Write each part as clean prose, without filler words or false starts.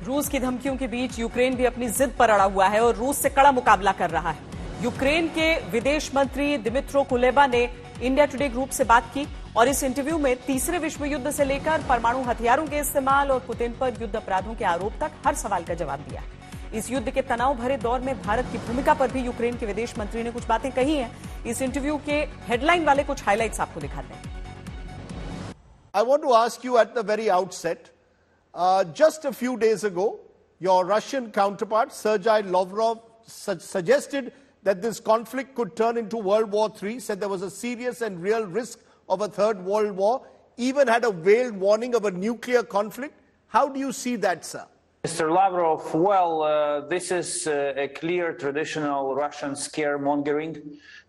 रूस की धमकियों के बीच यूक्रेन भी अपनी जिद पर अड़ा हुआ है और रूस से कड़ा मुकाबला कर रहा है। यूक्रेन के विदेश मंत्री दिमित्रो कुलेबा ने इंडिया टुडे ग्रुप से बात की और इस इंटरव्यू में तीसरे विश्व युद्ध से लेकर परमाणु हथियारों के इस्तेमाल और पुतिन पर युद्ध अपराधों के आरोप तक हर सवाल का जवाब दिया। इस युद्ध के तनाव भरे दौर में भारत की भूमिका पर भी यूक्रेन के विदेश मंत्री ने कुछ बातें कही हैं। इस इंटरव्यू के हेडलाइन वाले कुछ हाइलाइट्स आपको दिखाते हैं। I want to ask you at the very outset, just a few days ago, your Russian counterpart, Sergey Lavrov, suggested that this conflict could turn into World War III, said there was a serious and real risk of a third world war, even had a veiled warning of a nuclear conflict. How do you see that, sir? Mr. Lavrov, well, this is a clear traditional Russian scaremongering,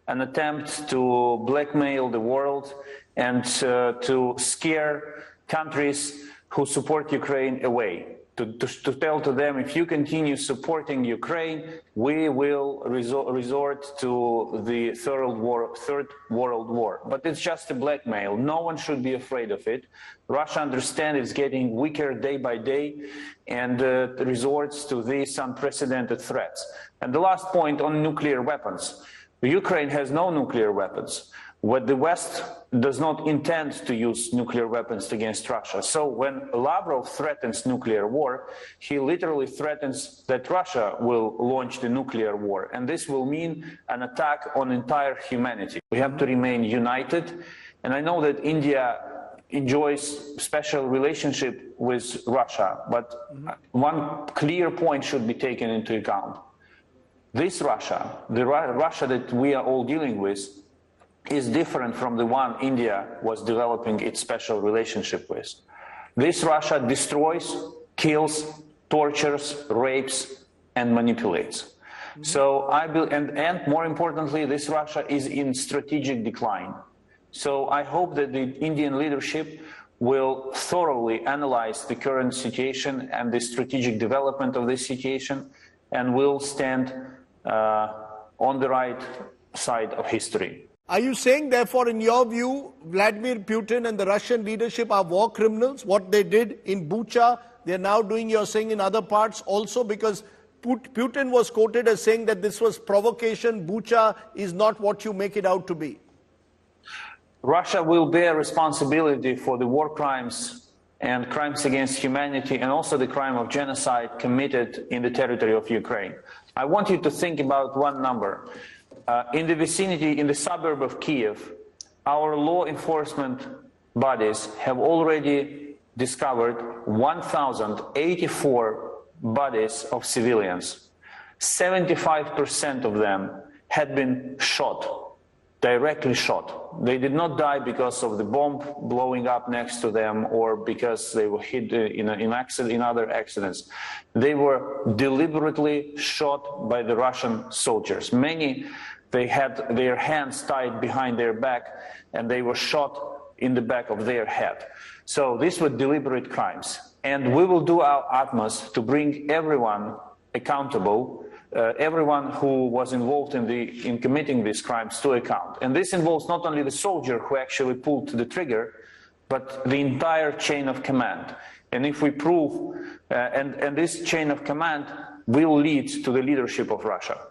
an attempt to blackmail the world and to scare countries who support Ukraine away, to tell to them, if you continue supporting Ukraine, we will resort to the third world war. But it's just a blackmail. No one should be afraid of it. Russia understands it's getting weaker day by day and resorts to these unprecedented threats. And the last point on nuclear weapons. Ukraine has no nuclear weapons. What the West does not intend to use nuclear weapons against Russia. So when Lavrov threatens nuclear war, he literally threatens that Russia will launch the nuclear war. And this will mean an attack on entire humanity. We have to remain united. And I know that India enjoys special relationship with Russia, but one clear point should be taken into account. This Russia, the Russia that we are all dealing with, is different from the one India was developing its special relationship with. This Russia destroys, kills, tortures, rapes, and manipulates. So and more importantly, this Russia is in strategic decline. So I hope that the Indian leadership will thoroughly analyze the current situation and the strategic development of this situation, and will stand on the right side of history. Are you saying, therefore, in your view, Vladimir Putin and the Russian leadership are war criminals? What they did in Bucha, they're now doing, you're saying, in other parts also? Because Putin was quoted as saying that this was provocation. Bucha is not what you make it out to be. Russia will bear responsibility for the war crimes and crimes against humanity, and also the crime of genocide committed in the territory of Ukraine. I want you to think about one number. In the vicinity, in the suburb of Kiev, our law enforcement bodies have already discovered 1,084 bodies of civilians. 75% of them had been shot, directly shot. They did not die because of the bomb blowing up next to them or because they were hit in other accidents. They were deliberately shot by the Russian soldiers. Many, they had their hands tied behind their back and they were shot in the back of their head. So these were deliberate crimes. And we will do our utmost to bring everyone accountable, everyone who was involved in committing these crimes to account. And this involves not only the soldier who actually pulled the trigger, but the entire chain of command. And if we prove, and this chain of command will lead to the leadership of Russia.